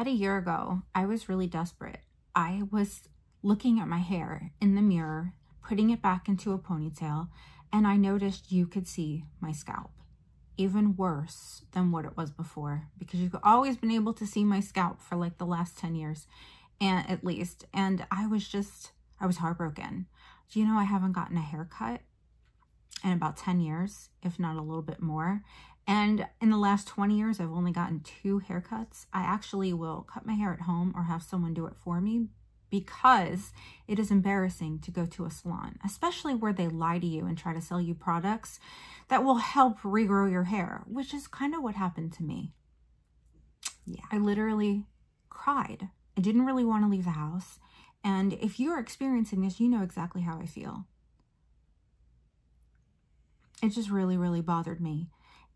about a year ago, I was really desperate. I was looking at my hair in the mirror, putting it back into a ponytail, and I noticed you could see my scalp. Even worse than what it was before, because you've always been able to see my scalp for like the last 10 years and at least. And I was heartbroken. Do you know I haven't gotten a haircut in about 10 years, if not a little bit more? And in the last 20 years, I've only gotten 2 haircuts. I actually will cut my hair at home or have someone do it for me, because it is embarrassing to go to a salon, especially where they lie to you and try to sell you products that will help regrow your hair, which is kind of what happened to me. Yeah, I literally cried. I didn't really want to leave the house. And if you're experiencing this, you know exactly how I feel. It just really, really bothered me.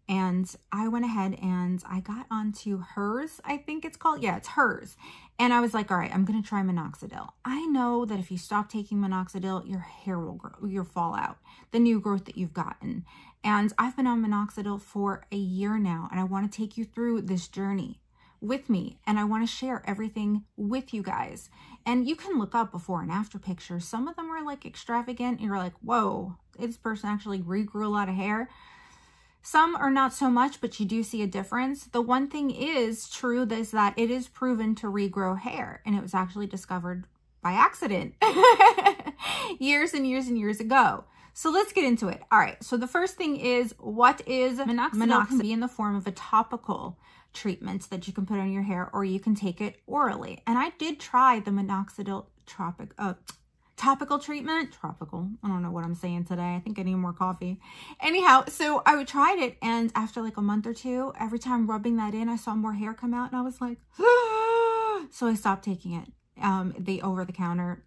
And I went ahead and I got onto Hers, I think it's called. Yeah, it's Hers. And I was like, all right, I'm going to try Minoxidil. I know that if you stop taking Minoxidil, your hair will grow, your fall out, the new growth that you've gotten. And I've been on Minoxidil for a year now, and I want to take you through this journey with me. And I want to share everything with you guys. And you can look up before and after pictures. Some of them are like extravagant. And you're like, whoa, this person actually regrew a lot of hair. Some are not so much, but you do see a difference. The one thing is true is that it is proven to regrow hair, and it was actually discovered by accident years and years and years ago. So let's get into it. All right. So the first thing is, what is Minoxidil? Minoxidil can be in the form of a topical treatment that you can put on your hair, or you can take it orally. And I did try the Minoxidil topical treatment. Tropical. I don't know what I'm saying today. I think I need more coffee. Anyhow, so I tried it, and after like a month or two, every time rubbing that in, I saw more hair come out, and I was like, ah! So I stopped taking it. The over-the-counter,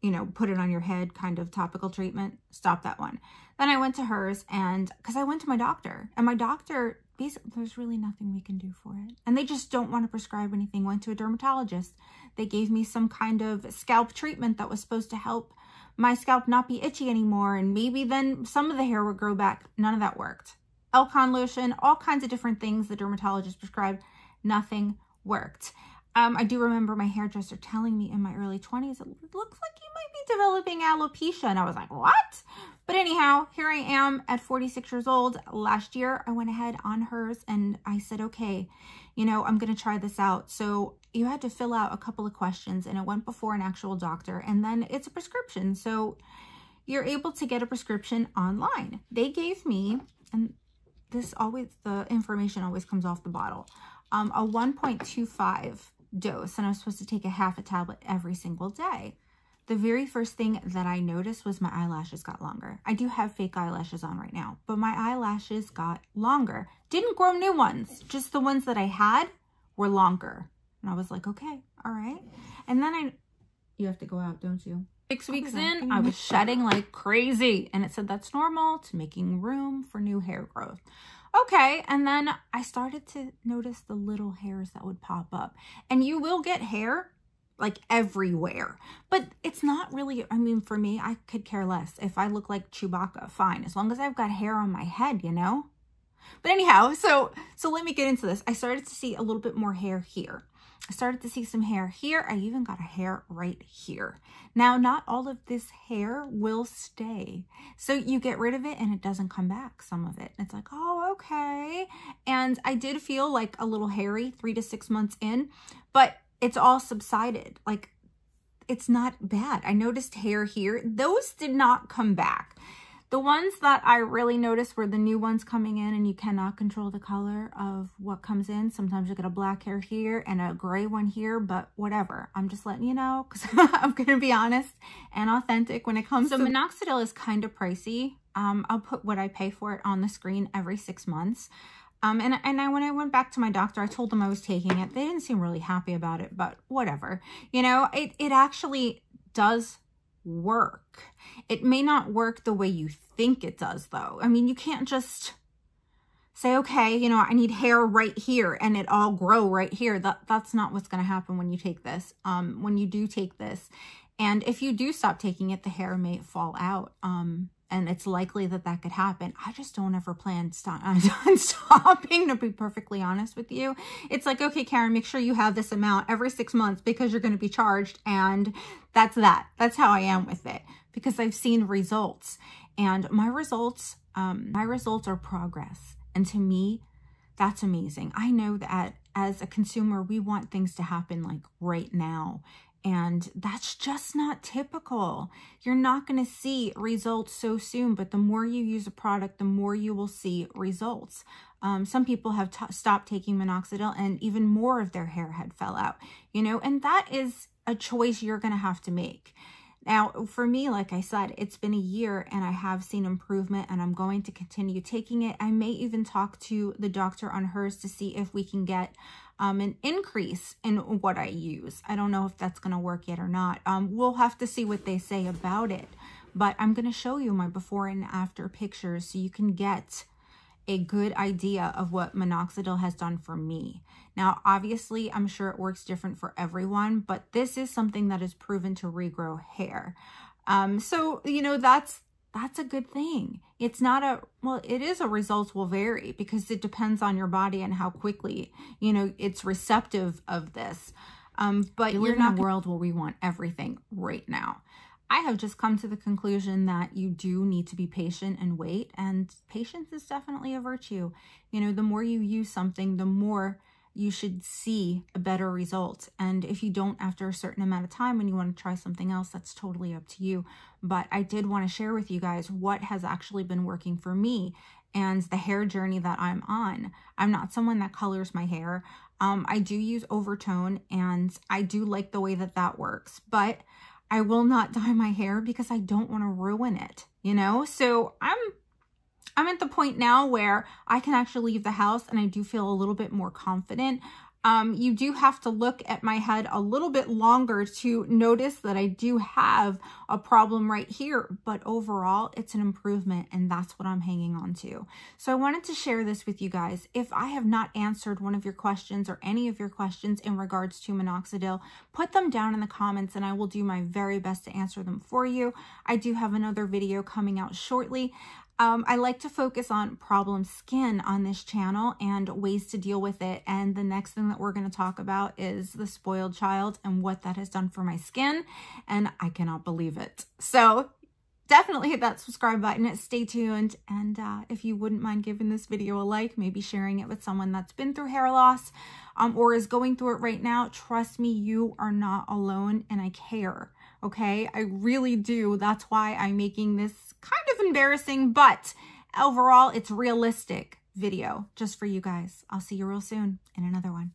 you know, put it on your head kind of topical treatment. Stop that one. Then I went to Hers, and because I went to my doctor, and my doctor, basically, there's really nothing we can do for it. And they just don't want to prescribe anything. Went to a dermatologist. They gave me some kind of scalp treatment that was supposed to help my scalp not be itchy anymore. And maybe then some of the hair would grow back. None of that worked. Elcon lotion, all kinds of different things the dermatologist prescribed. Nothing worked. I do remember my hairdresser telling me in my early 20s, it looks like you might be developing alopecia. And I was like, what? But anyhow, here I am at 46 years old. Last year, I went ahead on Hers and I said, okay, you know, I'm going to try this out. So you had to fill out a couple of questions, and it went before an actual doctor, and then it's a prescription. So you're able to get a prescription online. They gave me, and this always, the information always comes off the bottle, a 1.25 dose, and I was supposed to take a half a tablet every single day. The very first thing that I noticed was my eyelashes got longer. I do have fake eyelashes on right now, but my eyelashes got longer. Didn't grow new ones, just the ones that I had were longer. And I was like, okay, all right. And then you have to go out, don't you? 6 weeks in, I was shedding like crazy, and it said that's normal to making room for new hair growth. Okay, and then I started to notice the little hairs that would pop up. And you will get hair like everywhere, but it's not really, I mean, for me, I could care less. If I look like Chewbacca, fine, as long as I've got hair on my head, you know? But anyhow, so let me get into this. I started to see a little bit more hair here. I started to see some hair here. I even got a hair right here. Now, not all of this hair will stay. So you get rid of it and it doesn't come back, some of it. It's like, oh, okay. And I did feel like a little hairy 3 to 6 months in, but it's all subsided. Like, it's not bad. I noticed hair here. Those did not come back. The ones that I really noticed were the new ones coming in, and you cannot control the color of what comes in. Sometimes you get a black hair here and a gray one here, but whatever. I'm just letting you know, because I'm going to be honest and authentic when it comes to Minoxidil is kind of pricey. I'll put what I pay for it on the screen every 6 months. When I went back to my doctor, I told them I was taking it. They didn't seem really happy about it, but whatever. You know, it actually does work. It may not work the way you think it does, though. I mean, you can't just say, okay, you know, I need hair right here and it all grow right here. That's not what's going to happen when you take this. When you do take this, and if you do stop taking it, the hair may fall out. and it's likely that that could happen. I just don't ever plan on stopping, to be perfectly honest with you. It's like, okay, Karen, make sure you have this amount every 6 months because you're going to be charged. And that's that. That's how I am with it, because I've seen results, and my results are progress. And to me, that's amazing. I know that as a consumer, we want things to happen like right now. And that's just not typical. You're not going to see results so soon, but the more you use a product, the more you will see results. Some people have stopped taking minoxidil and even more of their hair had fell out, you know, and that is a choice you're going to have to make. Now, for me, like I said, it's been a year and I have seen improvement, and I'm going to continue taking it. I may even talk to the doctor on hers to see if we can get an increase in what I use. I don't know if that's going to work yet or not. We'll have to see what they say about it. But I'm going to show you my before and after pictures so you can get a good idea of what minoxidil has done for me. Now, obviously, I'm sure it works different for everyone, but this is something that is proven to regrow hair. So, you know, that's a good thing. It's not a, well, it is a results will vary because it depends on your body and how quickly, you know, it's receptive of this. But you're not in a world where we want everything right now. I have just come to the conclusion that you do need to be patient and wait, and patience is definitely a virtue. You know, the more you use something, the more you should see a better result. And if you don't after a certain amount of time and you want to try something else, that's totally up to you. But I did want to share with you guys what has actually been working for me and the hair journey that I'm on. I'm not someone that colors my hair. I do use overtone, and I do like the way that that works, but I will not dye my hair because I don't want to ruin it, you know? So I'm at the point now where I can actually leave the house and I do feel a little bit more confident. You do have to look at my head a little bit longer to notice that I do have a problem right here, but overall it's an improvement, and that's what I'm hanging on to. So I wanted to share this with you guys. If I have not answered one of your questions or any of your questions in regards to minoxidil, put them down in the comments and I will do my very best to answer them for you. I do have another video coming out shortly. I like to focus on problem skin on this channel and ways to deal with it. And the next thing that we're going to talk about is the spoiled child and what that has done for my skin. And I cannot believe it. So definitely hit that subscribe button. Stay tuned. And if you wouldn't mind giving this video a like, maybe sharing it with someone that's been through hair loss or is going through it right now, trust me, you are not alone, and I care. Okay, I really do. That's why I'm making this kind of embarrassing, but overall, it's realistic video just for you guys. I'll see you real soon in another one.